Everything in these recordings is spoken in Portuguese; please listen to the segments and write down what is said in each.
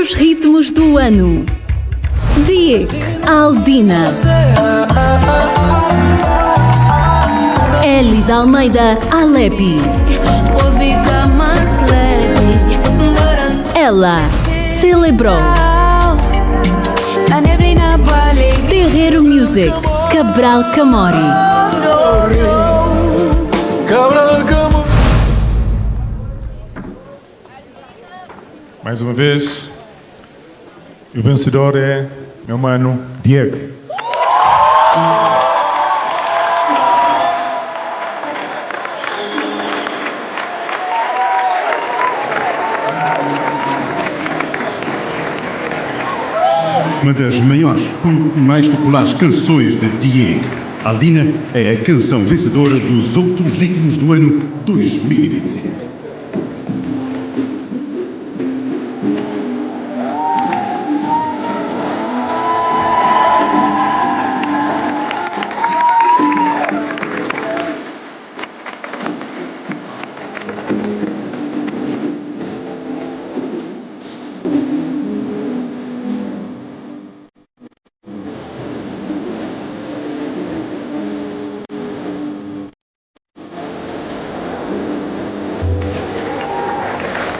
os ritmos do ano. Diek Aldina, Eli de Almeida Alepi, ela celebrou. Terreiro Music, Cabral Camori. Mais uma vez, o vencedor é meu mano Diego. Uma das maiores e mais populares canções de Diek Aldina é a canção vencedora dos outros ritmos do ano 2025.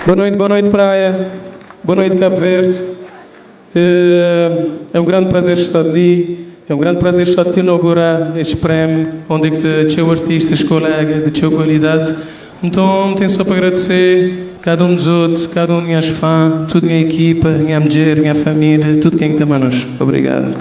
Boa noite praia, boa noite Cabo Verde. É um grande prazer estar ali, é um grande prazer estar a inaugurar este prémio, onde teu artistas, colegas, de tua qualidade. Então tenho só para agradecer cada um dos outros, cada um dos meus fãs, toda a minha equipa, minha mulher, minha família, tudo quem está a nós. Obrigado.